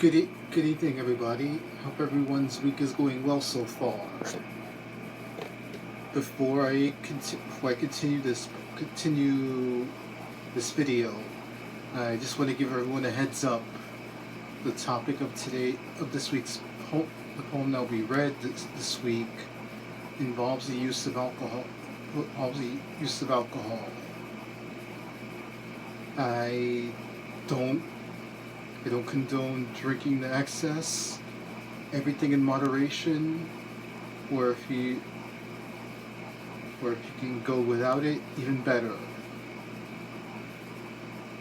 Good evening, everybody. Hope everyone's week is going well so far. Before I continue this video, I just want to give everyone a heads up. The topic of this week's the poem that will be read this week involves the use of alcohol. I don't I don't condone drinking to excess. Everything in moderation, or if you can go without it, even better.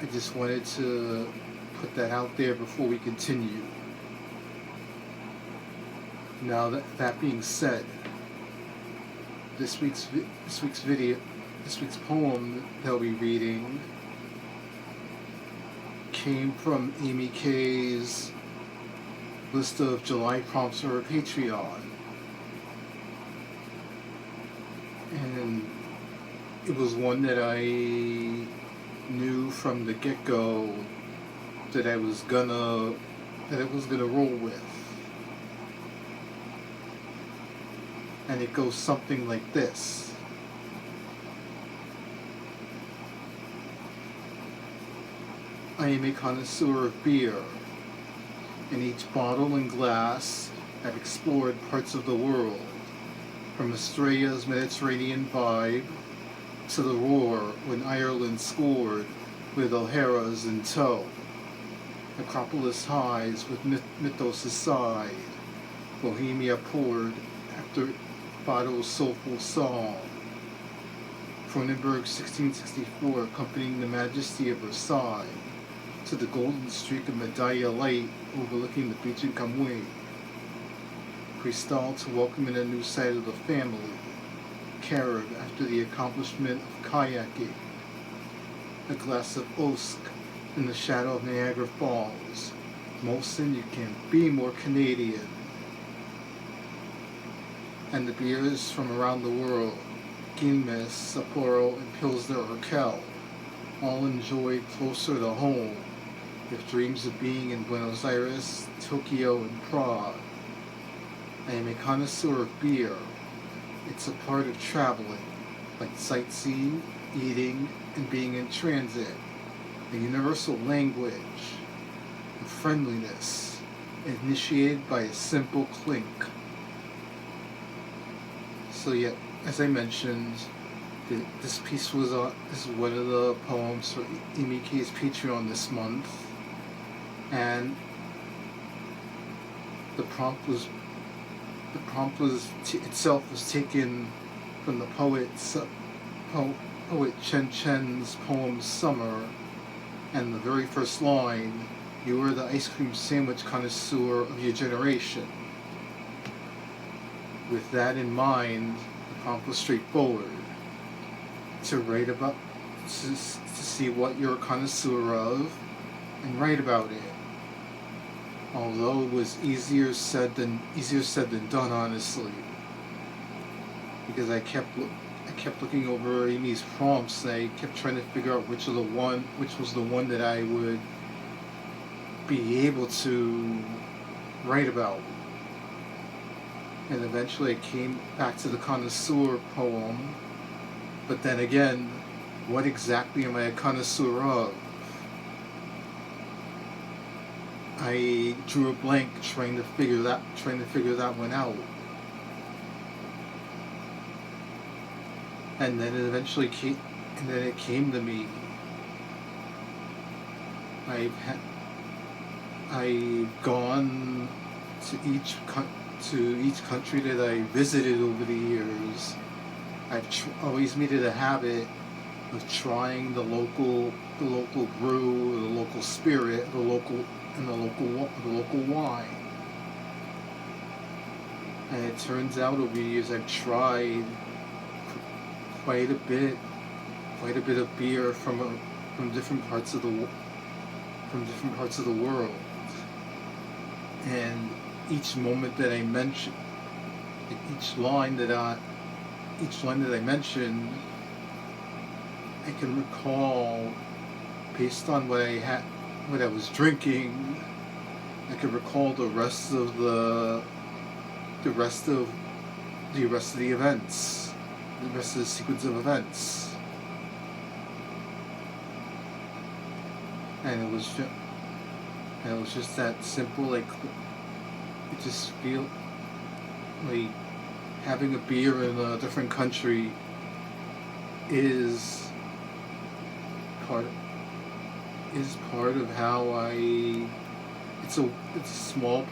I just wanted to put that out there before we continue. Now that being said, this week's poem that I'll be reading came from Amy K's list of July prompts for her Patreon. And it was one that I knew from the get-go that I was gonna roll with. And it goes something like this. I am a connoisseur of beer. In each bottle and glass, I've explored parts of the world, from Estrella's Mediterranean vibe to the roar when Ireland scored with O'Hara's in tow. Acropolis highs with mythos aside, Bohemia poured after Bado's soulful song. Cronenberg's 1664 accompanying the majesty of Versailles to the golden streak of Medalla light overlooking the beach in Camouy. Cristal to welcome in a new side of the family, Carib after the accomplishment of kayaking. A glass of Osk in the shadow of Niagara Falls. Molson, you can't be more Canadian. And the beers from around the world, Guinness, Sapporo, and Pilsner Urquell, all enjoyed closer to home, with dreams of being in Buenos Aires, Tokyo, and Prague. I am a connoisseur of beer. It's a part of traveling, like sightseeing, eating, and being in transit. A universal language of friendliness, initiated by a simple clink. So yeah, as I mentioned, this piece is one of the poems for Amy K's Patreon this month, and the prompt itself was taken from the poet Chen Chen's poem Summer, and the very first line, "You are the ice cream sandwich connoisseur of your generation." With that in mind, the prompt was straightforward. To see what you're a connoisseur of and write about it. Although it was easier said than done, honestly, because I kept looking over Amy's prompts, and I kept trying to figure out which was the one that I would be able to write about. And eventually I came back to the connoisseur poem. But then again, what exactly am I a connoisseur of? I drew a blank trying to figure that one out. And then it came to me. I've gone to each country that I visited over the years. I've always made it a habit of trying the local brew, the local spirit, the local wine. And it turns out over the years I've tried quite a bit of beer from different parts of the world. And each moment that I mention, each line that I mentioned, I can recall, based on what I was drinking, I can recall the rest of the rest of the events, the rest of the sequence of events, and it was just that simple. Like, it just feel like having a beer in a different country is part of how I. It's a small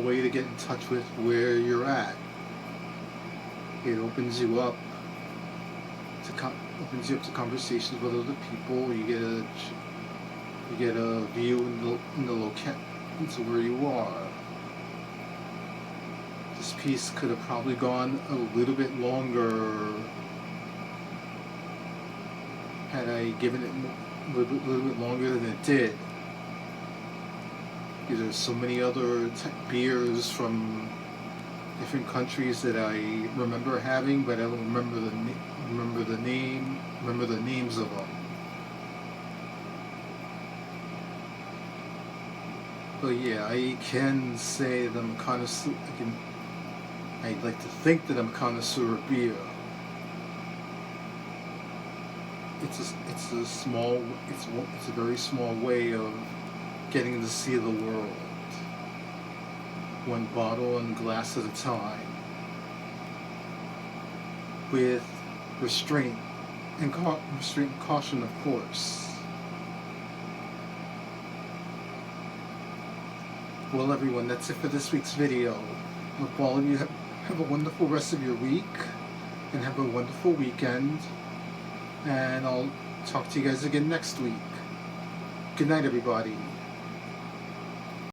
way to get in touch with where you're at. It opens you up to conversations with other people. You get a view in the locale into where you are. This piece could have probably gone a little bit longer had I given it a little bit longer than it did. Because there's so many other beers from different countries that I remember having, but I don't remember the names of them. But yeah, I can say that I'm a connoisseur. I'd like to think that I'm a connoisseur of beer. It's a very small way of getting to see the world, one bottle and glass at a time, with restraint and caution, of course. Well, everyone, that's it for this week's video. Hope all of you have a wonderful rest of your week, and have a wonderful weekend, and I'll talk to you guys again next week. Good night, everybody.